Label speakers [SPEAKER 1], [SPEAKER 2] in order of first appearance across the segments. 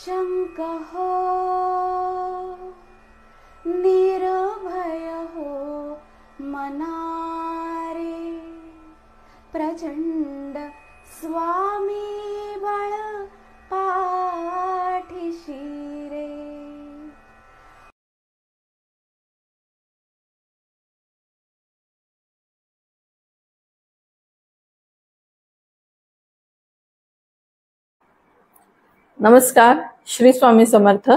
[SPEAKER 1] निशंक हो, निर्भय हो मनारे, प्रचंड स्वामी बळ पाठीशी रे.
[SPEAKER 2] नमस्कार, श्री स्वामी समर्थ.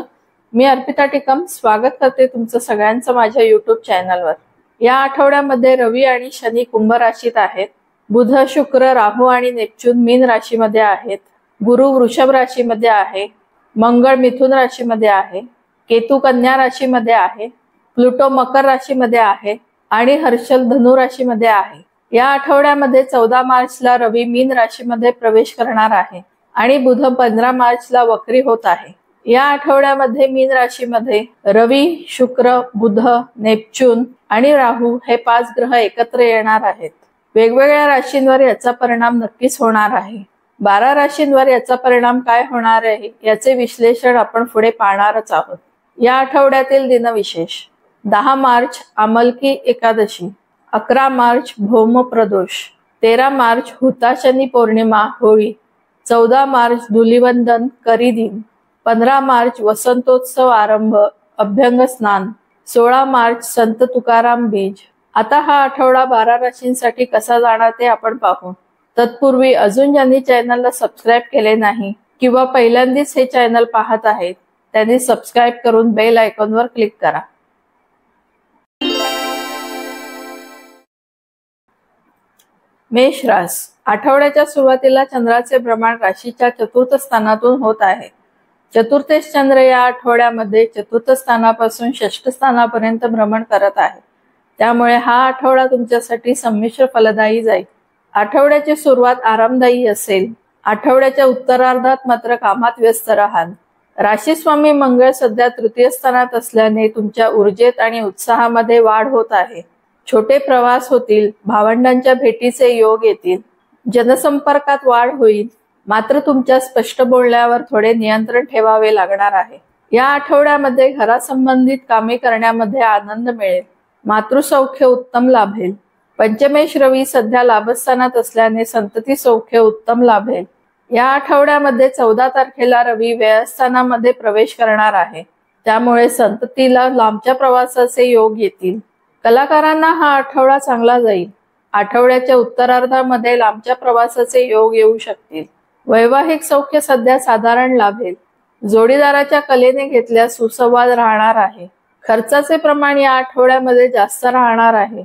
[SPEAKER 2] मी अर्पिता टिकम स्वागत करते तुमचं सगळ्यांचं माझ्या यूट्यूब चॅनलवर. या आठवड्यामध्ये रवी आणि शनी कुंभ राशीत आहेत. बुध, शुक्र, राहू आणि नेपच्यून मीन राशीमध्ये आहेत. गुरु वृषभ राशीमध्ये आहे. मंगळ मिथुन राशीमध्ये आहे. केतू कन्या राशीमध्ये आहे. प्लुटो मकर राशीमध्ये आहे आणि हर्षल धनु राशीमध्ये आहे. या आठवड्यामध्ये 14 मार्चला रवी मीन राशीमध्ये प्रवेश करणार आहे आणि बुध 15 मार्चला वक्री होत आहे. या आठवड्यामध्ये मीन राशीमध्ये रवी, शुक्र, बुध, नेपच्यून आणि राहू हे 5 ग्रह एकत्र येणार आहेत. वेगवेगळ्या राशींवर याचा परिणाम नक्कीच होणार आहे. 12 राशींवर याचा परिणाम काय होणार आहे याचे विश्लेषण आपण पुढे पाहणारच आहोत. या आठवड्यातील दिनविशेष: 10 मार्च अमलकी एकादशी, 11 मार्च भौम प्रदोष, 13 मार्च हुताशनी पौर्णिमा होळी, 14 मार्च धुलिवंदन करी दिन, 15 मार्च वसंतोत्सव आरंभ अभ्यंग स्नान, 16 मार्च संत तुकाराम बीज. आता हा आठवडा 12 राशींसाठी कसा जाणार ते आपण पाहू. तत्पूर्वी अजून ज्यांनी चॅनलला सबस्क्राईब केले नाही किंवा पहिल्यांदाच हे चॅनल पाहत आहेत त्यांनी सबस्क्राईब करून बेल आयकॉनवर क्लिक करा. मेष रास. आठवड्याच्या सुरुवातीला चंद्राचे भ्रमण राशीच्या चतुर्थ स्थानातून होत आहे. चतुर्थेश चंद्र या आठवड्यामध्ये चतुर्थ स्थानापासून षष्ठ स्थानापर्यंत भ्रमण करत आहे. त्यामुळे हा आठवडा तुमच्यासाठी संमिश्र फलदायी जाईल. आठवड्याची सुरुवात आरामदायी असेल. आठवड्याच्या उत्तरार्धात मात्र कामात व्यस्त राहाल. राशीस्वामी मंगळ सध्या तृतीय स्थानात असल्याने तुमच्या ऊर्जेत आणि उत्साहामध्ये वाढ होत आहे. छोटे प्रवास होतील. भावंडांच्या भेटीचे योग येतील. जनसंपर्कात वाढ होईल. मात्र तुमच्या स्पष्ट बोलण्यावर थोडे नियंत्रण ठेवावे लागणार आहे. या आठवड्यामध्ये घरासंबंधित कामे करण्यामध्ये आनंद मिळेल. मातृसौख्य उत्तम लाभेल. पंचमेश रवी सध्या लाभस्थानात असल्याने संतती सौख्य उत्तम लाभेल. या आठवड्यामध्ये 14 तारखेला रवी व्ययस्थानामध्ये प्रवेश करणार आहे. त्यामुळे संततीला लांबच्या प्रवासाचे योग येतील. कलाकारांना हा आठवडा चांगला जाईल. आठवड्याच्या उत्तरार्धामध्ये लांबच्या प्रवासाचे योग येऊ शकतील. वैवाहिक सौख्य सध्या साधारण लाभेल. जोडीदाराच्या कलेने घेतल्यास सुसंवाद राहणार आहे. खर्चाचे प्रमाण या आठवड्यामध्ये जास्त राहणार आहे.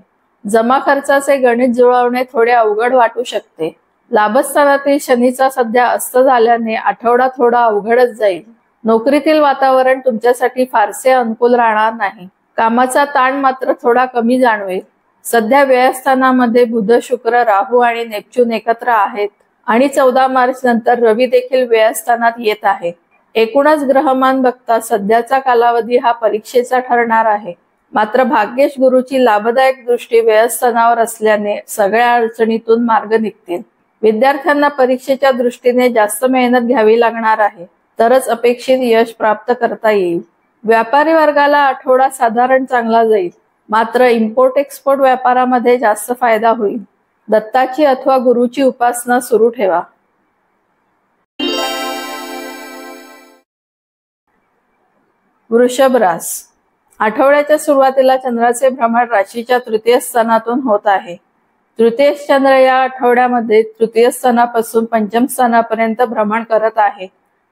[SPEAKER 2] जमा खर्चाचे गणित जुळवणे थोडे अवघड वाटू शकते. लाभस्थानातील शनीचा सध्या अस्त झाल्याने आठवडा थोडा अवघडच जाईल. नोकरीतील वातावरण तुमच्यासाठी फारसे अनुकूल राहणार नाही. कामाचा ताण मात्र थोडा कमी जाणवेल. सध्या व्ययस्थानामध्ये बुध, शुक्र, राहू आणि नेपच्यून एकत्र आहेत आणि 14 मार्च नंतर रवी देखील व्ययस्थानात येत आहे. एकूणच ग्रहमान बघता सध्याचा कालावधी हा परीक्षेचा ठरणार आहे. मात्र भाग्येश गुरुची लाभदायक दृष्टी व्ययस्थानावर असल्याने सगळ्या अडचणीतून मार्ग निघतील. विद्यार्थ्यांना परीक्षेच्या दृष्टीने जास्त मेहनत घ्यावी लागणार आहे. तरच अपेक्षित यश प्राप्त करता येईल. व्यापारी वर्गाला आठवडा साधारण चांगला जाईल. मात्र इम्पोर्ट एक्सपोर्ट व्यापारामध्ये जास्त फायदा होईल. दत्ताची अथवा गुरुची उपासना सुरू ठेवा. वृषभ रास. आठवड्याच्या सुरुवातीला चंद्राचे भ्रमण राशीच्या तृतीय स्थानातून होत आहे. तृतीय चंद्र या आठवड्यामध्ये तृतीय स्थानापासून पंचम स्थानापर्यंत भ्रमण करत आहे.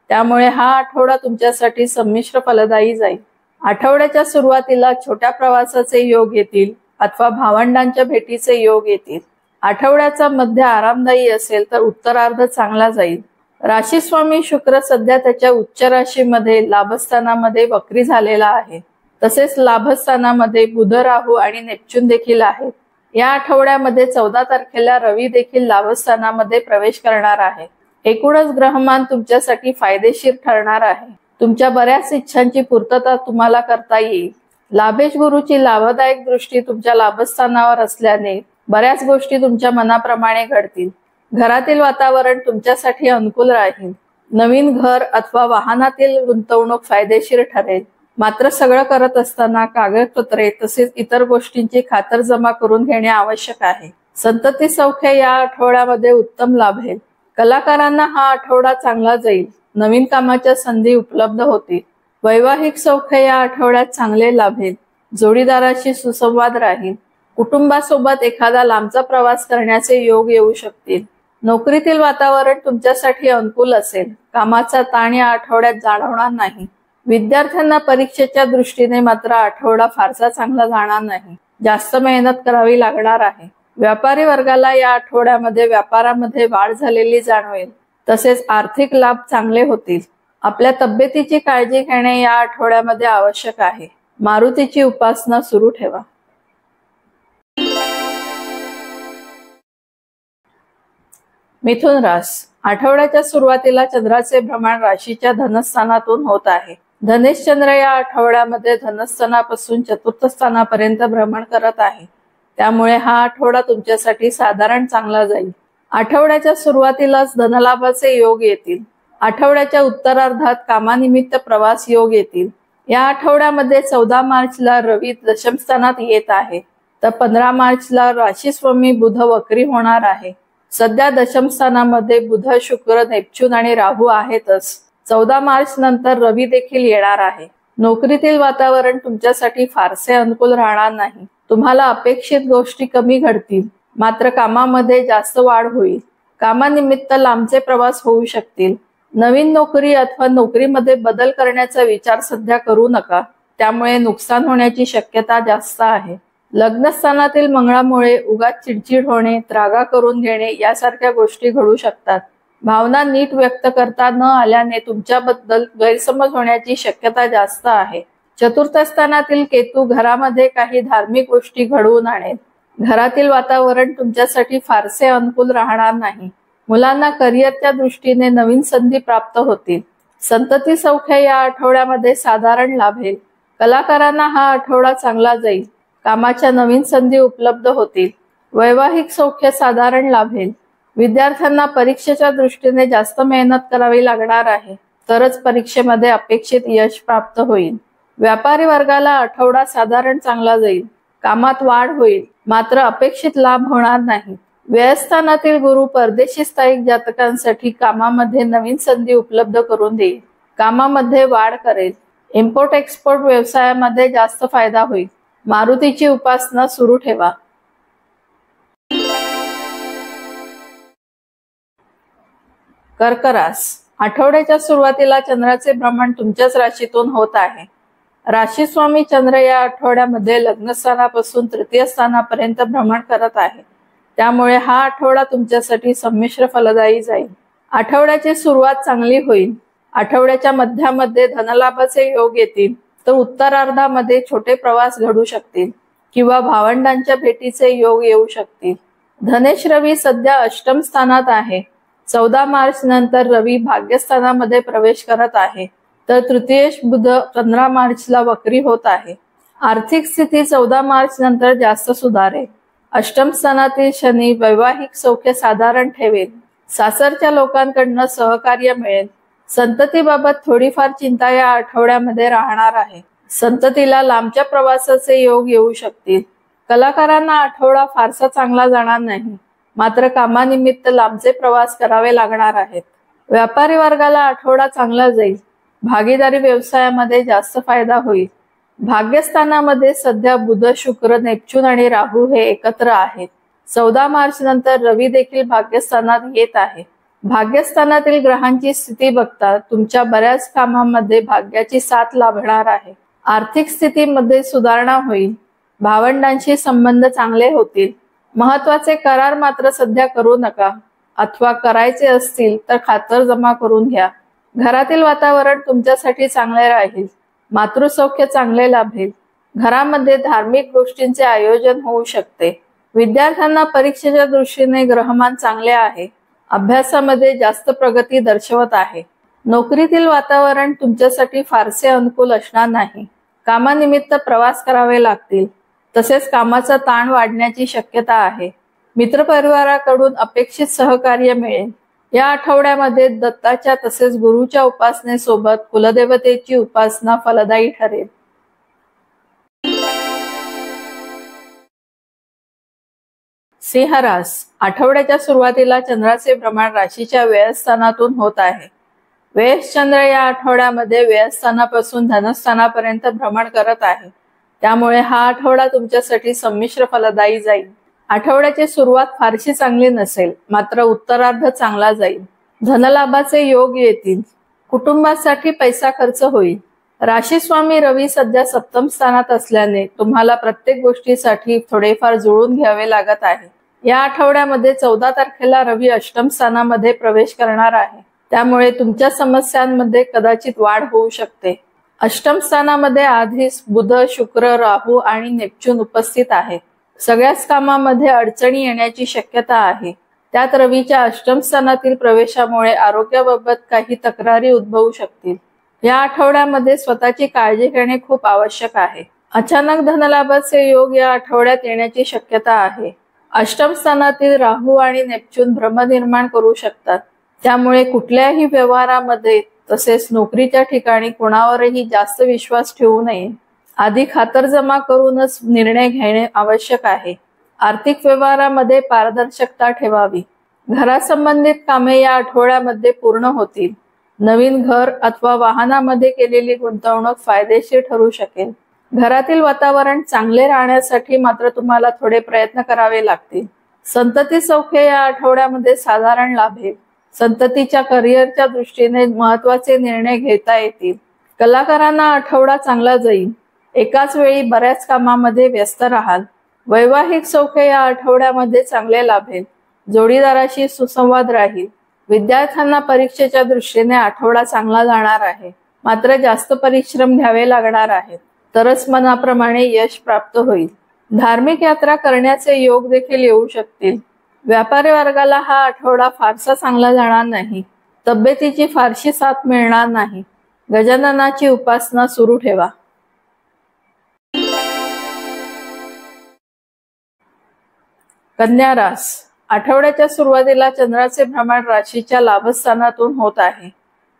[SPEAKER 2] त्यामुळे हा आठवडा तुमच्यासाठी संमिश्र फलदायी जाईल. आठवड्याच्या सुरुवातीला छोट्या प्रवासाचे योग येतील अथवा भावंडांच्या भेटीचे योग येतील. आठवड्याचा मध्य आरामदायी असेल तर उत्तरार्ध चांगला जाईल. राशीस्वामी शुक्र सध्या त्याच्या उच्च राशीमध्ये लाभस्थानामध्ये वक्री झालेला आहे. तसेच लाभस्थानामध्ये बुध, राहू आणि नेपच्यून देखील आहेत. या आठवड्यामध्ये 14 तारखेला रवी देखील लाभस्थानामध्ये प्रवेश करणार आहे. एकूणच ग्रहमान तुमच्यासाठी फायदेशीर ठरणार आहे. तुमच्या बऱ्याच इच्छांची पूर्तता तुम्हाला करता येईल. लाभेश गुरुची लाभदायक दृष्टी तुमच्या लाभस्थानावर असल्याने बऱ्याच गोष्टी तुमच्या मनाप्रमाणे घडतील. घरातील वातावरण तुमच्यासाठी अनुकूल राहील. नवीन घर अथवा वाहनातील गुंतवणूक फायदेशीर ठरेल. मात्र सगळं करत असताना कागदपत्रे तसेच इतर गोष्टींची खातरजमा करून घेणे आवश्यक आहे. संतती सौख्य या आठवड्यामध्ये उत्तम लाभेल. कलाकारांना हा आठवडा चांगला जाईल. नवीन कामाच्या संधी उपलब्ध होतील. वैवाहिक सौख्य या आठवड्यात चांगले लाभेल. जोडीदाराशी सुसंवाद राहील. कुटुंबासोबत एखादा लांबचा प्रवास करण्याचे योग येऊ शकतील. नोकरीतील वातावरण तुमच्यासाठी अनुकूल असेल. कामाचा ताण या आठवड्यात जाणवणार नाही. विद्यार्थ्यांना परीक्षेच्या दृष्टीने मात्र आठवडा फारसा चांगला जाणार नाही. जास्त मेहनत करावी लागणार आहे. व्यापारी वर्गाला या आठवड्यामध्ये व्यापारामध्ये वाढ झालेली जाणवेल. तसेच आर्थिक लाभ चांगले होतील. आपल्या तब्येतीची काळजी घेणे या आठवड्यामध्ये आवश्यक आहे. मारुतीची उपासना सुरू ठेवा. मिथुन रास. आठवड्याच्या सुरुवातीला चंद्राचे भ्रमण राशीच्या धनस्थानातून होत आहे. धनेश चंद्र या आठवड्यामध्ये धनस्थानापासून चतुर्थ स्थानापर्यंत भ्रमण करत आहे. त्यामुळे हा आठवडा तुमच्यासाठी साधारण चांगला जाईल. आठवड्याच्या सुरुवातीलाच धनलाभाचे योग येतील. आठवड्याच्या उत्तरार्धात कामानिमित्त प्रवास योग येतील. या आठवड्यामध्ये 14 मार्चला रवी दशम स्थानात येत आहे, तर 15 मार्चला राशीस्वामी बुध वक्री होणार आहे. सध्या दशम स्थानामध्ये बुध, शुक्र, नेपच्यून आणि राहू आहेतच. 14 मार्च नंतर रवी देखील येणार आहे. नोकरीतील वातावरण तुमच्यासाठी फारसे अनुकूल राहणार नाही. तुम्हाला अपेक्षित गोष्टी कमी घडतील. मात्र कामामध्ये जास्त वाढ होईल. कामानिमित्त लांबचे प्रवास होऊ शकतील. नवीन नोकरी अथवा नोकरीमध्ये बदल करण्याचा विचार सध्या करू नका. त्यामुळे नुकसान होण्याची शक्यता जास्त आहे. लग्नस्थानातील मंगळामुळे उगाच चिडचिड होणे, त्रागा करून घेणे यासारख्या गोष्टी घडू शकतात. भावना नीट व्यक्त करता न आल्याने तुमच्याबद्दल गैरसमज होण्याची शक्यता जास्त आहे. चतुर्थ स्थानातील केतू घरामध्ये काही धार्मिक गोष्टी घडवून आणेल. घरातील वातावरण तुमच्यासाठी फारसे अनुकूल राहणार नाही. मुलांना करिअरच्या दृष्टीने नवीन संधी प्राप्त होतील. संतती सौख्य या आठवड्यामध्ये साधारण लाभेल. कलाकारांना हा आठवडा चांगला जाईल. कामाच्या नवीन संधी उपलब्ध होतील. वैवाहिक सौख्य साधारण लाभेल. विद्यार्थ्यांना परीक्षेच्या दृष्टीने जास्त मेहनत करावी लागणार आहे, तरच परीक्षेमध्ये अपेक्षित यश प्राप्त होईल. व्यापारी वर्गाला आठवडा साधारण चांगला जाईल. कामात वाढ होईल, मात्र अपेक्षित लाभ होणार नाही. व्ययस्थानातील गुरु परदेशी स्थायिक जातकांसाठी कामामध्ये नवीन संधी उपलब्ध करून देईल. कामामध्ये वाढ करेल. इम्पोर्ट एक्सपोर्ट व्यवसायामध्ये जास्त फायदा होईल. मारुतीची उपासना सुरू ठेवा. कर्क रास. आठवड्याच्या सुरुवातीला चंद्राचे भ्रमण तुमच्याच राशीतून होत आहे. राशीस्वामी चंद्र या आठवड्यामध्ये लग्नस्थानापासून तृतीय स्थानापर्यंत भ्रमण करत आहे. त्यामुळे हा आठवडा तुमच्यासाठी संमिश्र फलदायी जाईल. आठवड्याची सुरुवात चांगली होईल. आठवड्याच्या मध्यामध्ये धनलाभाचे योग येतील, तर उत्तरार्धामध्ये छोटे प्रवास घडू शकतील किंवा भावंडांच्या भेटीचे योग येऊ शकतील. धनेश रवी सध्या अष्टम स्थानात आहे. 14 मार्च नंतर रवी भाग्यस्थानामध्ये प्रवेश करत आहे, तर तृतीयेश बुध 15 मार्चला वक्री होत आहे. आर्थिक स्थिती 14 मार्च नंतर जास्त सुधारेल. अष्टम स्थानातील शनी वैवाहिक सौख्य साधारण ठेवेल. सासरच्या लोकांकडून सहकार्य मिळेल. संततीबाबत थोडीफार चिंता या आठवड्यामध्ये राहणार आहे. संततीला लांबच्या प्रवासाचे योग येऊ शकतील. कलाकारांना आठवडा फारसा चांगला जाणार नाही, मात्र कामानिमित्त लांबचे प्रवास करावे लागणार आहेत. व्यापारी वर्गाला आठवडा चांगला जाईल. भागीदारी व्यवसायामध्ये जास्त फायदा होईल. भाग्यस्थानामध्ये सध्या बुध, शुक्र, नेपच्यून आणि राहू हे एकत्र आहेत. 14 मार्च नंतर रवी देखील भाग्यस्थानात येत आहे. भाग्यस्थानातील ग्रहांची स्थिती बघता तुमच्या बऱ्याच कामांमध्ये भाग्याची साथ लाभणार आहे. आर्थिक स्थितीमध्ये सुधारणा होईल. भावंडांशी संबंध चांगले होतील. महत्वाचे करार मात्र सध्या करू नका, अथवा करायचे असतील तर खातर जमा करून घ्या. घरातील वातावरण तुमच्यासाठी चांगले राहील. मातृसौख्य चांगले लाभेल. घरामध्ये धार्मिक गोष्टींचे आयोजन होऊ शकते. विद्यार्थ्यांना परीक्षेच्या दृष्टीने ग्रहमान चांगले आहे. अभ्यासामध्ये जास्त प्रगती दर्शवत आहे. नोकरीतील वातावरण तुमच्यासाठी फारसे अनुकूल असणार नाही. कामानिमित्त प्रवास करावे लागतील. तसेच कामाचा ताण वाढण्याची शक्यता आहे. मित्रपरिवाराकडून अपेक्षित सहकार्य मिळेल. या आठवड्यामध्ये दत्ताच्या तसेच गुरुच्या उपासनेसोबत कुलदेवतेची उपासना फलदायी ठरेल. सिंह रास. आठवड्याच्या सुरुवातीला चंद्राचे भ्रमण राशीच्या व्ययस्थानातून होत आहे. व्ययश्चंद्र या आठवड्यामध्ये व्ययस्थानापासून धनस्थानापर्यंत भ्रमण करत आहे. त्यामुळे हा आठवडा तुमच्यासाठी संमिश्र फलदायी जाईल. आठवड्याची सुरुवात फारशी चांगली नसेल, मात्र उत्तरार्ध चांगला जाईल. धनलाभाचे योग येतील. कुटुंबासाठी पैसा खर्च होईल. राशी स्वामी रवी सध्या सप्तम स्थानात असल्याने तुम्हाला प्रत्येक गोष्टीसाठी थोडेफार जुळून घ्यावे लागत आहे. या आठवड्यामध्ये 14 तारखेला रवी अष्टम स्थानामध्ये प्रवेश करणार आहे. त्यामुळे तुमच्या समस्यांमध्ये कदाचित वाढ होऊ शकते. अष्टम स्थानामध्ये आधीच बुध, शुक्र, राहू आणि नेपच्यून उपस्थित आहे. सगळ्याच कामामध्ये अडचणी येण्याची शक्यता आहे. त्यात रवीच्या अष्टम स्थानातील प्रवेशामुळे आरोग्याबाबत काही तक्रारी उद्भवू शकतील. या आठवड्यामध्ये स्वतःची काळजी घेणे खूप आवश्यक आहे. अचानक धनलाभाचे योग या आठवड्यात येण्याची शक्यता आहे. अष्टम स्थानातील राहू आणि नेपच्यून भ्रम निर्माण करू शकतात. त्यामुळे कुठल्याही व्यवहारामध्ये तसेच नोकरीच्या ठिकाणी कोणावरही जास्त विश्वास ठेवू नये. आधी खातरजमा करूनच निर्णय घेणे आवश्यक आहे. आर्थिक व्यवहारामध्ये पारदर्शकता ठेवावी. घरासंबंधित कामे या आठवड्यामध्ये पूर्ण होतील. नवीन घर अथवा वाहनामध्ये केलेली गुंतवणूक फायदेशीर ठरू शकेल. घरातील वातावरण चांगले राहण्यासाठी मात्र तुम्हाला थोडे प्रयत्न करावे लागतील. संतती सौख्य या आठवड्यामध्ये साधारण लाभेल. संततीच्या करिअरच्या दृष्टीने महत्वाचे निर्णय घेता येतील. कलाकारांना आठवडा चांगला जाईल. एकाच वेळी बऱ्याच कामामध्ये व्यस्त राहाल. वैवाहिक सौख्य या आठवड्यामध्ये चांगले लाभेल. जोडीदाराशी सुसंवाद राहील. विद्यार्थ्यांना परीक्षेच्या दृष्टीने आठवडा चांगला जाणार आहे. मात्र जास्त परिश्रम घ्यावे लागणार आहेत, तरच मनाप्रमाणे यश प्राप्त होईल. धार्मिक यात्रा करण्याचे योग देखील येऊ शकतील. व्यापारी वर्गाला हा आठवडा फारसा चांगला जाणार नाही. तब्येतीची फारशी साथ मिळणार नाही. गजाननाची उपासना सुरू ठेवा. कन्या रास. आठवड्याच्या सुरुवातीला चंद्राचे भ्रमण राशीच्या लाभस्थानातून होत आहे.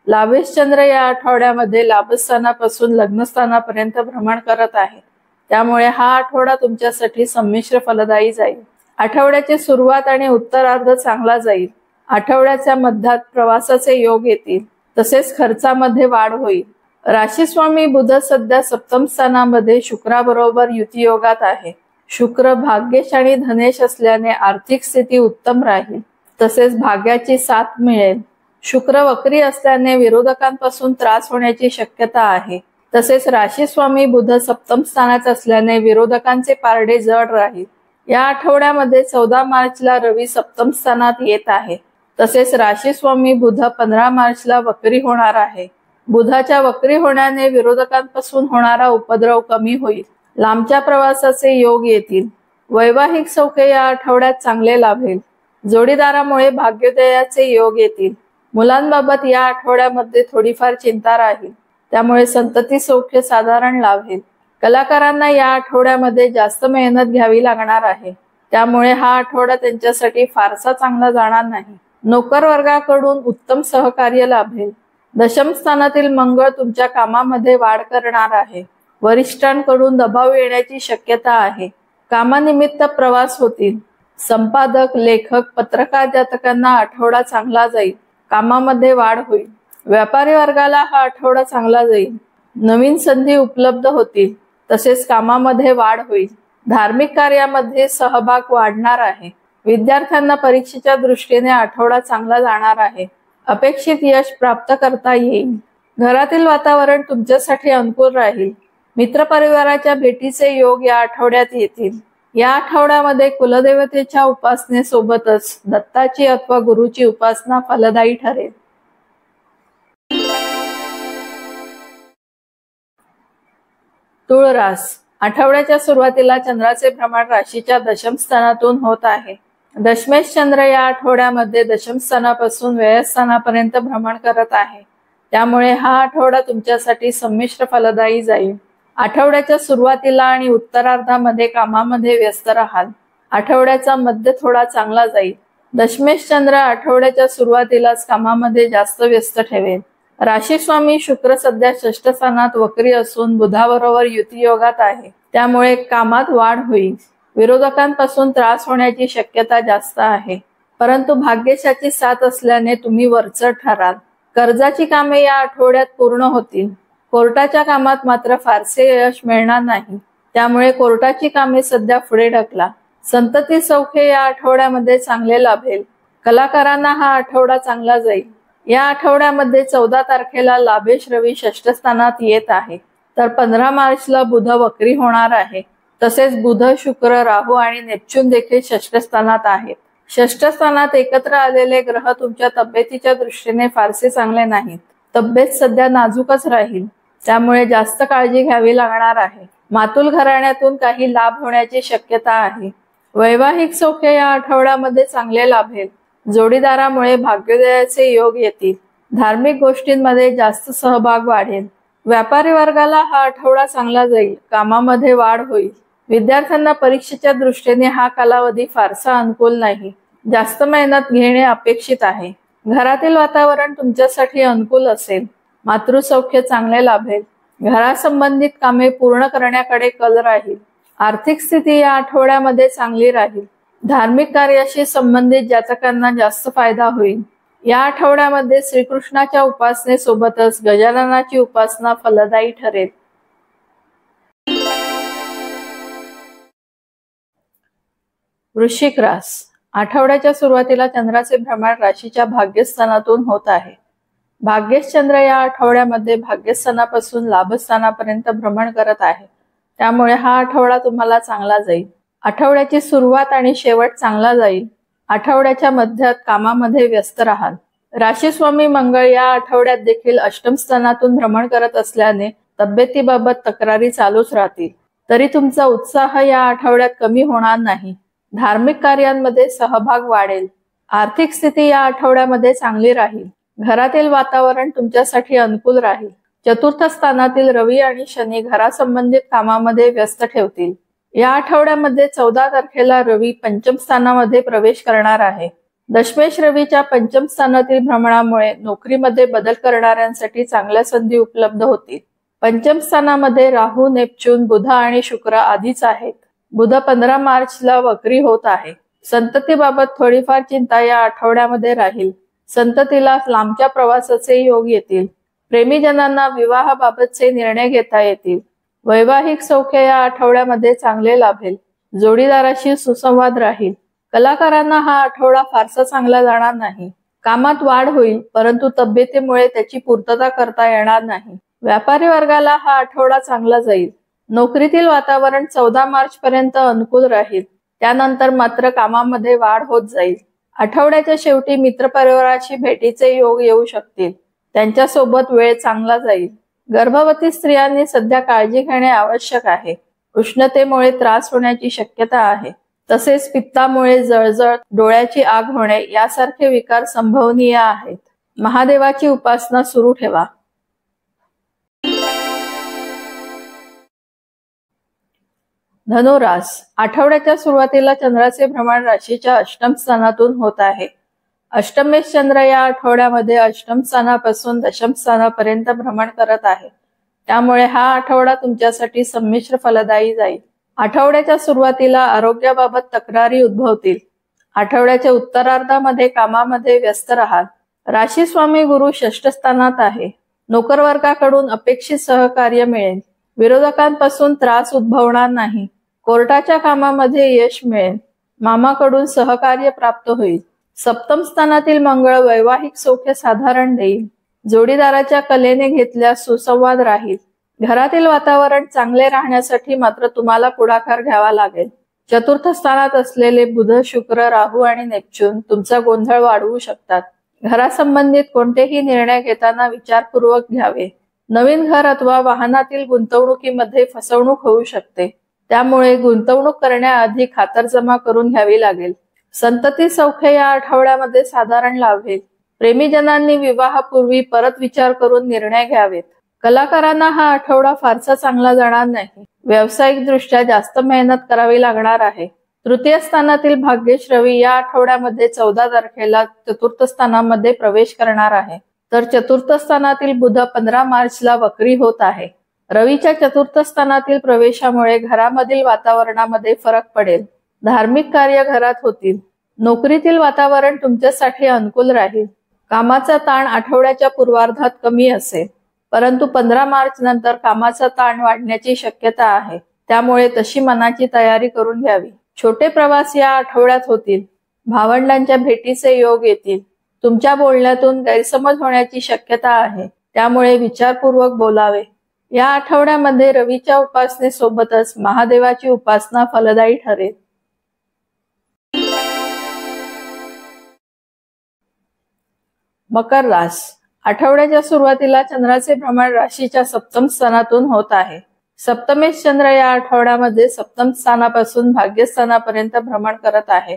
[SPEAKER 2] लाभेश चंद्र या आठवड्यामध्ये लाभस्थानापासून लग्नस्थानापर्यंत भ्रमण करत आहे. त्यामुळे हा आठवडा तुमच्यासाठी संमिश्र फलदायी जाईल. आठवड्याची सुरुवात आणि उत्तरार्ध चांगला जाईल. आठवड्याच्या मध्यात प्रवासाचे योग येतील. तसेच खर्चामध्ये वाढ होईल. राशीस्वामी बुध सध्या सप्तम स्थानामध्ये शुक्राबरोबर युतियोगात आहे. शुक्र भाग्येश आणि धनेश असल्याने आर्थिक स्थिती उत्तम राहील. तसेच भाग्याची साथ मिळेल. शुक्र वक्री असल्याने विरोधकांपासून त्रास होण्याची शक्यता आहे. तसेच राशीस्वामी बुध सप्तम स्थानात असल्याने विरोधकांचे पारडे जड राहील. या आठवड्यामध्ये 14 मार्चला रवी सप्तम स्थानात येत आहे. तसेच राशीस्वामी बुध 15 मार्चला वक्री होणार आहे. बुधाच्या वक्री होण्याने विरोधकांपासून होणारा उपद्रव कमी होईल. लांबच्या प्रवासाचे योग येतील. वैवाहिक सौख्य या आठवड्यात चांगले लाभेल. जोडीदारामुळे भाग्योदयाचे योग येतील. मुलांबाबत या आठवड्यामध्ये थोडीफार चिंता राहील. त्यामुळे संतती सौख्य साधारण लाभेल. कलाकारांना या आठवड्यामध्ये जास्त मेहनत घ्यावी लागणार आहे. त्यामुळे हा आठवडा त्यांच्यासाठी फारसा चांगला जाणार नाही. नोकर वर्गाकडून उत्तम सहकार्य लाभेल. दशम स्थानातील मंगळ तुमच्या कामामध्ये वाढ करणार आहे. वरिष्ठांकडून दबाव येण्याची शक्यता आहे. कामानिमित्त प्रवास होतील. संपादक, लेखक, पत्रकार जातकांना आठवडा चांगला जाईल. कामामध्ये वाढ होईल. व्यापारी वर्गाला हा आठवडा चांगला जाईल. नवीन संधी उपलब्ध होतील. तसेच कामामध्ये वाढ होईल. धार्मिक कार्यामध्ये सहभाग वाढणार आहे. विद्यार्थ्यांना परीक्षेच्या दृष्टीने आठवडा चांगला जाणार आहे. अपेक्षित यश प्राप्त करता येईल. घरातील वातावरण तुमच्यासाठी अनुकूल राहील. मित्रपरिवाराच्या भेटीचे योग या आठवड्यात येतील. या आठवड्यामध्ये कुलदेवतेच्या उपासनेसोबतच दत्ताची अथवा गुरुची उपासना फलदायी ठरेल. तुळ रास. आठवड्याच्या सुरुवातीला चंद्राचे भ्रमण राशीच्या दशम स्थानातून होत आहे. दशमेश चंद्र या आठवड्यामध्ये दशम स्थानापासून व्ययस्थानापर्यंत भ्रमण करत आहे. त्यामुळे हा आठवडा तुमच्यासाठी संमिश्र फलदायी जाईल. आठवड्याच्या सुरुवातीला आणि उत्तरार्धामध्ये कामामध्ये व्यस्त राहाल. आठवड्याचा मध्य थोडा चांगला जाईल. दशमेश चंद्र आठवड्याच्या सुरुवातीलाच कामामध्ये जास्त व्यस्त ठेवेल. राशी स्वामी शुक्र सध्या षष्ठ स्थानात वक्री असून बुधाबरोबर युतियोगात आहे. त्यामुळे कामात वाढ होईल. विरोधकांपासून त्रास होण्याची शक्यता जास्त आहे. परंतु भाग्यशाची साथ असल्याने तुम्ही वरचढ ठराल. कर्जाची कामे या आठवड्यात पूर्ण होतील. कोर्टाच्या कामात मात्र फारसे यश मिळणार नाही. त्यामुळे कोर्टाची कामे सध्या पुढे ढकला. संतती सौख्य या आठवड्यामध्ये चांगले लाभेल. कलाकारांना हा आठवडा चांगला जाईल. या आठवड्यामध्ये 14 तारखेला लाभेश रवी षष्ठ स्थानात येत आहे. तर 15 मार्चला बुध वक्री होणार आहे. तसेच बुध, शुक्र, राहू आणि नेपच्यून देखील षष्ठ स्थानात आहेत. षष्ठ स्थानात एकत्र आलेले ग्रह तुमच्या तब्येतीच्या दृष्टीने फारसे चांगले नाहीत. तब्येत सध्या नाजूकच राहील. त्यामुळे जास्त काळजी घ्यावी लागणार आहे. मातुल घराण्यातून काही लाभ होण्याची शक्यता आहे. वैवाहिक सौख्य या आठवड्यामध्ये चांगले लाभेल. जोडीदारामुळे भाग्योदयाचे योग येतील. धार्मिक गोष्टींमध्ये जास्त सहभाग वाढेल. व्यापारी वर्गाला हा आठवडा चांगला जाईल. कामामध्ये वाढ होईल. विद्यार्थ्यांना परीक्षेच्या दृष्टीने हा कालावधी फारसा अनुकूल नाही. जास्त मेहनत घेणे अपेक्षित आहे. घरातील वातावरण तुमच्यासाठी अनुकूल असेल. मातृसौख्य चांगले लाभेल. घरासंबंधित कामे पूर्ण करण्याकडे कल राहील. आर्थिक स्थिती या आठवड्यामध्ये चांगली राहील. धार्मिक कार्याशी संबंधित जातकांना जास्त फायदा होईल. या आठवड्यामध्ये श्रीकृष्णाच्या उपासनेसोबतच गजाननाची उपासना फलदायी ठरेल. वृश्चिक रास. आठवड्याच्या सुरुवातीला चंद्राचे भ्रमण राशीच्या भाग्यस्थानातून होत आहे. भाग्येश चंद्र या आठवड्यामध्ये भाग्यस्थानापासून लाभस्थानापर्यंत भ्रमण करत आहे. त्यामुळे हा आठवडा तुम्हाला चांगला जाईल. आठवड्याची सुरुवात आणि शेवट चांगला जाईल. आठवड्याच्या मध्यात कामामध्ये व्यस्त राहाल. राशी स्वामी मंगळ या आठवड्यात देखील अष्टम स्थानातून भ्रमण करत असल्याने तब्येतीबाबत तक्रारी चालूच राहतील. तरी तुमचा उत्साह या आठवड्यात कमी होणार नाही. धार्मिक कार्यांमध्ये सहभाग वाढेल. आर्थिक स्थिती या आठवड्यामध्ये चांगली राहील. घरातील वातावरण तुमच्यासाठी अनुकूल राहील. चतुर्थ स्थानातील रवी आणि शनी घरासंबंधित कामामध्ये व्यस्त ठेवतील. या आठवड्यामध्ये 14 तारखेला रवी पंचम स्थानामध्ये प्रवेश करणार आहे. दशमेश रवीच्या पंचम स्थानातील भ्रमणामुळे नोकरीमध्ये बदल करणाऱ्यांसाठी चांगल्या संधी उपलब्ध होतील. पंचम स्थानामध्ये राहू, नेपच्यून, बुध आणि शुक्र आधीच आहेत. बुध 15 मार्चला वक्री होत आहे. संततीबाबत थोडीफार चिंता या आठवड्यामध्ये राहील. संततीला लांबच्या प्रवासाचे योग येतील. प्रेमीजनांना विवाहाबाबतचे निर्णय घेता येतील. वैवाहिक सौख्य या आठवड्यामध्ये चांगले लाभेल. जोडीदाराशी सुसंवाद राहील. कलाकारांना हा आठवडा फारसा चांगला जाणार नाही. कामात वाढ होईल, परंतु तब्येतीमुळे त्याची पूर्तता करता येणार नाही. व्यापारी वर्गाला हा आठवडा चांगला जाईल. नोकरीतील वातावरण 14 मार्च पर्यंत अनुकूल राहील. त्यानंतर मात्र कामामध्ये वाढ होत जाईल. आठवड्याच्या शेवटी मित्रपरिवाराशी भेटीचे योग येऊ शकतील. त्यांच्यासोबत वेळ चांगला जाईल. गर्भवती स्त्रियांनी सध्या काळजी घेणे आवश्यक आहे. उष्णतेमुळे त्रास होण्याची शक्यता आहे. तसेच पित्तामुळे जळजळ, डोळ्याची आग होणे यासारखे विकार संभवनीय आहेत. महादेवाची उपासना सुरू ठेवा. धनुरास. आठवड्याच्या सुरुवातीला चंद्राचे भ्रमण राशीच्या अष्टम स्थानातून होत आहे. अष्टमेश चंद्र या आठवड्यामध्ये अष्टम स्थानापासून दशम स्थानापर्यंत भ्रमण करत आहे. त्यामुळे हा आठवडा तुमच्यासाठी संमिश्र फलदायी जाईल. आठवड्याच्या सुरुवातीला आरोग्याबाबत तक्रारी उद्भवतील. आठवड्याच्या उत्तरार्धामध्ये कामामध्ये व्यस्त राहाल. राशी स्वामी गुरु षष्ठ स्थानात आहे. नोकरवर्गाकडून अपेक्षित सहकार्य मिळेल. विरोधकांपासून त्रास उद्भवणार नाही. कोर्टाच्या कामामध्ये यश मिळेल. मामाकडून सहकार्य प्राप्त होईल. सप्तम स्थानातील मंगळ वैवाहिक सौख्य साधारण देईल. जोडीदाराच्या कलेने घेतल्यास सुसंवाद राहील. घरातील वातावरण चांगले राहण्यासाठी मात्र तुम्हाला पुढाकार घ्यावा लागेल. चतुर्थ स्थानात असलेले बुध, शुक्र, राहू आणि नेपच्यून तुमचा गोंधळ वाढवू शकतात. घरासंबंधित कोणतेही निर्णय घेताना विचारपूर्वक घ्यावे. नवीन घर अथवा वाहनातील गुंतवणुकीमध्ये फसवणूक होऊ शकते. त्यामुळे गुंतवणूक करण्याआधी खातरजमा करून घ्यावी लागेल. संतती सौख्य या आठवड्यामध्ये साधारण लाभेल. प्रेमीजनांनी विवाहापूर्वी परत विचार करून निर्णय घ्यावेत. कलाकारांना हा आठवडा फारसा चांगला जाणार नाही. व्यावसायिक दृष्ट्या जास्त मेहनत करावी लागणार आहे. तृतीय स्थानातील भाग्येश रवी या आठवड्यामध्ये 14 तारखेला चतुर्थ स्थानामध्ये प्रवेश करणार आहे, तर चतुर्थ स्थानातील बुध 15 मार्चला वक्री होत आहे. रवीच्या चतुर्थ स्थानातील प्रवेशामुळे घरामधील वातावरणामध्ये फरक पडेल. धार्मिक कार्य घरात होतील. नोकरीतील वातावरण तुमच्यासाठी अनुकूल राहील. कामाचा ताण आठवड्याच्या पूर्वार्धात कमी असेल, परंतु 15 मार्च नंतर कामाचा ताण वाढण्याची शक्यता आहे. त्यामुळे तशी मनाची तयारी करून घ्यावी. छोटे प्रवास या आठवड्यात होतील. भावंडांच्या भेटीचे योग येतील. तुमच्या बोलण्यातून गैरसमज होण्याची शक्यता आहे, त्यामुळे विचारपूर्वक बोलावे. या आठवड्यामध्ये रवीच्या उपासनेसोबतच महादेवाची उपासना फलदायी ठरेल. मकर रास. आठवड्याच्या सुरुवातीला चंद्राचे भ्रमण राशीच्या सप्तम स्थानातून होत आहे. सप्तमेश चंद्र या आठवड्यामध्ये सप्तम स्थानापासून भाग्यस्थानापर्यंत भ्रमण करत आहे.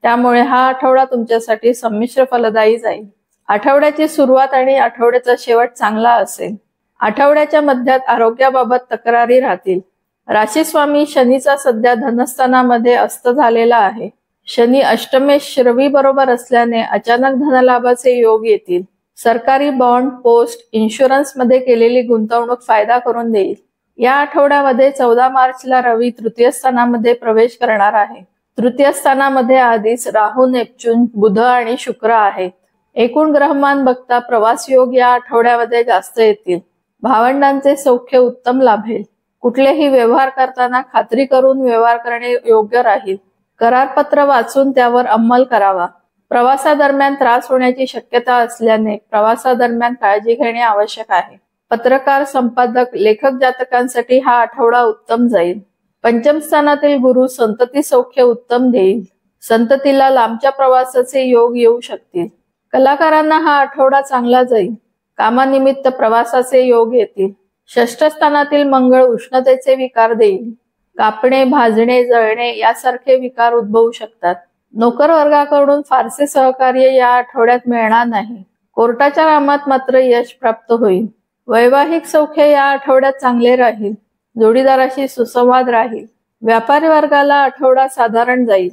[SPEAKER 2] त्यामुळे हा आठवडा तुमच्यासाठी संमिश्र फलदायी जाईल. आठवड्याची सुरुवात आणि आठवड्याचा शेवट चांगला असेल. आठवड्याच्या मध्यात आरोग्याबाबत तक्रारी राहतील. राशीस्वामी शनीचा सध्या धनस्थानामध्ये अस्त झालेला आहे. शनी अष्टमेश रवी बरोबर असल्याने अचानक धनलाभाचे योग येतील. सरकारी बॉन्ड, पोस्ट, इन्शुरन्स मध्ये केलेली गुंतवणूक फायदा करून देईल. या आठवड्यामध्ये 14 मार्चला रवी तृतीय स्थानामध्ये प्रवेश करणार आहे. तृतीय स्थानामध्ये आधीच राहू, नेपच्यून, बुध आणि शुक्र आहेत. एकूण ग्रहमान बघता प्रवास योग या आठवड्यामध्ये जास्त येतील. भावंडांचे सौख्य उत्तम लाभेल. कुठलेही व्यवहार करताना खात्री करून व्यवहार करणे योग्य राहील. करारपत्र वाचून त्यावर अंमल करावा. प्रवासादरम्यान त्रास होण्याची शक्यता असल्याने प्रवासादरम्यान काळजी घेणे आवश्यक आहे. पत्रकार, संपादक, लेखक जातकांसाठी हा आठवडा उत्तम जाईल. पंचम स्थानातील गुरु संतती सौख्य उत्तम देईल. संततीला लांबच्या प्रवासाचे योग येऊ शकतील. कलाकारांना हा आठवडा चांगला जाईल. कामानिमित्त प्रवासाचे योग येतील. षष्ठ स्थानातील मंगळ उष्णतेचे विकार देईल. कापणे, भाजणे, जळणे यासारखे विकार उद्भवू शकतात. नोकर वर्गाकडून फारसे सहकार्य या आठवड्यात मिळणार नाही. कोर्टाच्या कामात मात्र यश प्राप्त होईल. वैवाहिक सौख्य या आठवड्यात चांगले राहील. जोडीदाराशी सुसंवाद राहील. व्यापारी वर्गाला आठवडा साधारण जाईल.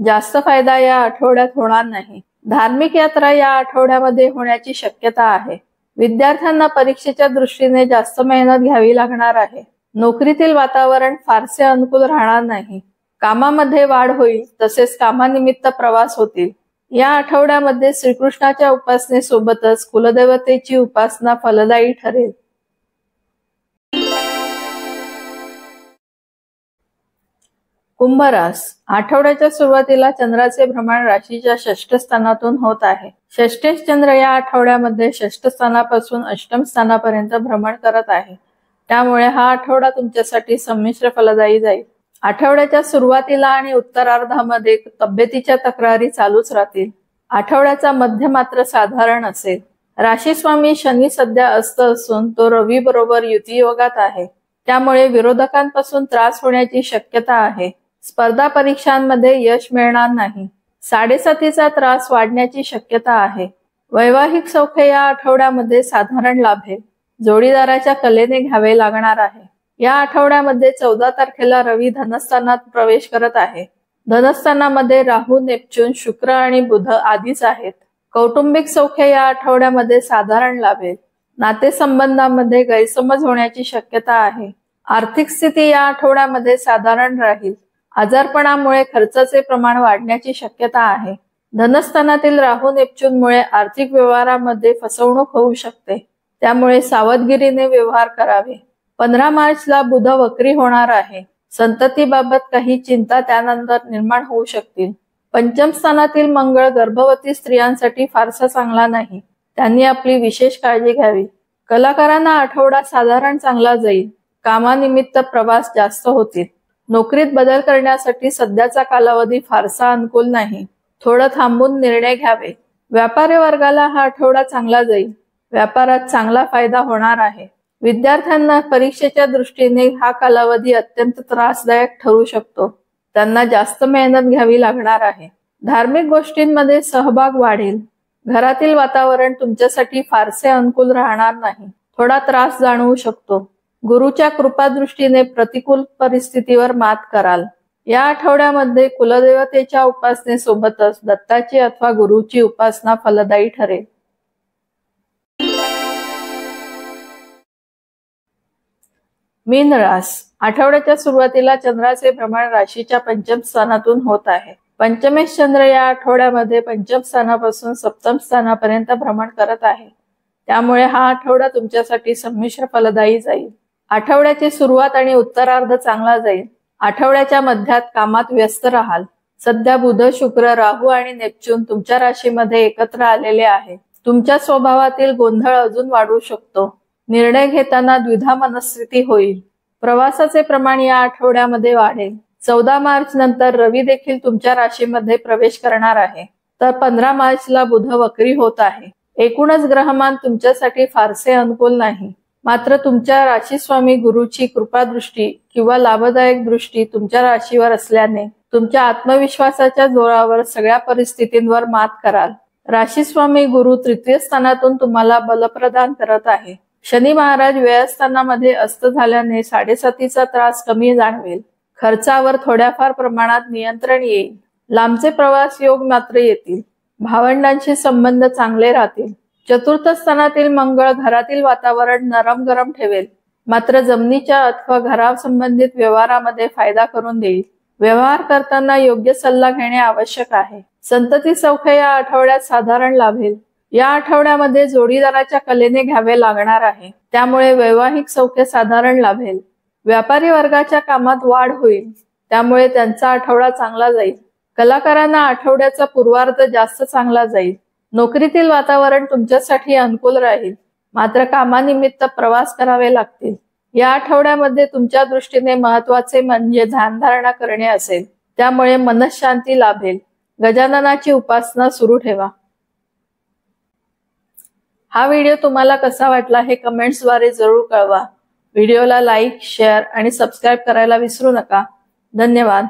[SPEAKER 2] जास्त फायदा या आठवड्यात होणार नाही. धार्मिक यात्रा या आठवड्यामध्ये होण्याची शक्यता आहे. विद्यार्थ्यांना परीक्षेच्या दृष्टीने जास्त मेहनत घ्यावी लागणार आहे. नोकरीतील वातावरण फारसे अनुकूल राहणार नाही. कामामध्ये वाढ होईल, तसेच कामानिमित्त प्रवास होतील. या आठवड्यामध्ये श्रीकृष्णाच्या उपासनेसोबतच कुलदेवतेची उपासना फलदायी ठरेल. कुंभ रास. आठवड्याच्या सुरुवातीला चंद्राचे भ्रमण राशीच्या षष्ठ स्थानातून होत आहे. षष्ठेश चंद्र या आठवड्यामध्ये षष्ठ स्थानापासून अष्टम स्थानापर्यंत भ्रमण करत आहे. त्यामुळे हा आठवडा तुमच्यासाठी संमिश्र फलदायी जाईल. आठवड्याच्या सुरुवातीला आणि उत्तरार्धामध्ये तब्येतीच्या तक्रारी चालूच राहतील. आठवड्याचा मध्य मात्र साधारण असेल. राशीस्वामी शनी सध्या अस्त असून तो रवी बरोबर युतियोगात आहे. त्यामुळे विरोधकांपासून त्रास होण्याची शक्यता आहे. स्पर्धा परीक्षांमध्ये यश मिळणार नाही. साडेसातीचा त्रास वाढण्याची शक्यता आहे. वैवाहिक सौख्य या आठवड्यामध्ये साधारण लाभेल. जोडीदाराच्या कलेने घ्यावे लागणार आहे. या आठवड्यामध्ये 14 तारखेला रवी धनस्थानात प्रवेश करत आहे. धनस्थानामध्ये राहू, नेपच्यून, शुक्र आणि बुध आधीच आहेत. कौटुंबिक सौख्य या आठवड्यामध्ये साधारण लाभेल. नातेसंबंधामध्ये गैरसमज होण्याची शक्यता आहे. आर्थिक स्थिती या आठवड्यामध्ये साधारण राहील. आजारपणामुळे खर्चाचे प्रमाण वाढण्याची शक्यता आहे. धनस्थानातील राहू, नेपच्यूनमुळे आर्थिक व्यवहारामध्ये फसवणूक होऊ शकते. त्यामुळे सावधगिरीने व्यवहार करावे. 15 मार्चला बुध वक्री होणार आहे. संततीबाबत काही चिंता त्यानंतर निर्माण होऊ शकतील. पंचम स्थानातील मंगळ गर्भवती स्त्रियांसाठी फारसा चांगला नाही. त्यांनी आपली विशेष काळजी घ्यावी. कलाकारांना आठवडा साधारण चांगला जाईल. कामानिमित्त प्रवास जास्त होतील. नोकरीत बदल करण्यासाठी सध्याचा कालावधी फारसा अनुकूल नाही. थोडं थांबून निर्णय घ्यावे. व्यापारी वर्गाला हा आठवडा चांगला जाईल. व्यापारात चांगला फायदा होणार आहे. विद्यार्थ्यांना परीक्षेच्या दृष्टीने हा कालावधी अत्यंत त्रासदायक ठरू शकतो. त्यांना जास्त मेहनत घ्यावी लागणार आहे. धार्मिक गोष्टींमध्ये सहभाग वाढेल. घरातील वातावरण तुमच्यासाठी फारसे अनुकूल राहणार नाही. थोडा त्रास जाणवू शकतो. गुरुच्या कृपादृष्टीने प्रतिकूल परिस्थितीवर मात कराल. या आठवड्यामध्ये कुलदेवतेच्या उपासनेसोबतच दत्ताची अथवा गुरुची उपासना फलदायी ठरेल. मीन रास. आठवड्याच्या सुरुवातीला चंद्राचे भ्रमण राशीच्या पंचम स्थानातून होत आहे. पंचमेश चंद्र या आठवड्यामध्ये पंचम स्थानापासून सप्तम स्थानापर्यंत भ्रमण करत आहे. त्यामुळे हा आठवडा तुमच्यासाठी संमिश्र फलदायी जाईल. आठवड्याची सुरुवात आणि उत्तरार्ध चांगला जाईल. आठवड्याच्या मध्यात कामात व्यस्त राहाल. सध्या बुध, शुक्र, राहू आणि नेपच्यून तुमच्या राशीमध्ये एकत्र आलेले आहे. तुमच्या स्वभावातील गोंधळ अजून वाढू शकतो. निर्णय घेताना द्विधा मनस्थिती होईल. प्रवासाचे प्रमाण या आठवड्यामध्ये वाढेल. 14 मार्च नंतर रवी देखील तुमच्या राशीमध्ये प्रवेश करणार आहे. तर 15 मार्चला बुध वक्री होत आहे. एकूणच ग्रहमान तुमच्यासाठी फारसे अनुकूल नाही. मात्र तुमच्या राशीस्वामी गुरुची कृपादृष्टी किंवा लाभदायक दृष्टी तुमच्या राशीवर असल्याने तुमच्या आत्मविश्वासाच्या जोरावर सगळ्या परिस्थितींवर मात कराल. राशीस्वामी गुरु तृतीय स्थानातून तुम्हाला बल प्रदान करत आहे. शनी महाराज व्ययस्थानामध्ये अस्त झाल्याने 7.5चा त्रास कमी जाणवेल. खर्चावर थोड्याफार प्रमाणात नियंत्रण येईल. लांबचे प्रवास योग मात्र येतील. भावंडांशी संबंध चांगले राहतील. चतुर्थ स्थानातील मंगळ घरातील वातावरण नरम गरम ठेवेल. मात्र जमिनीच्या अथवा घरासंबंधित व्यवहारामध्ये फायदा करून देईल. व्यवहार करताना योग्य सल्ला घेणे आवश्यक आहे. संतती सौख्य या आठवड्यात साधारण लाभेल. या आठवड्यामध्ये जोडीदाराच्या कलेने घ्यावे लागणार आहे. त्यामुळे वैवाहिक सौख्य साधारण लाभेल. व्यापारी वर्गाच्या कामात वाढ होईल. त्यामुळे त्यांचा आठवडा चांगला जाईल. कलाकारांना आठवड्याचा पूर्वार्ध जास्त चांगला जाईल. नोकरीतील वातावरण तुमच्यासाठी अनुकूल राहील. मात्र कामानिमित्त प्रवास करावे लागतील. या आठवड्यामध्ये तुमच्या दृष्टीने महत्वाचे म्हणजे ध्यानधारणा करणे असेल. त्यामुळे मनःशांती लाभेल. गजाननाची उपासना सुरू ठेवा. हा व्हिडिओ तुम्हाला कसा वाटला हे कमेंट्सद्वारे जरूर कळवा. व्हिडिओला लाईक, शेअर आणि सबस्क्राईब करायला विसरू नका. धन्यवाद.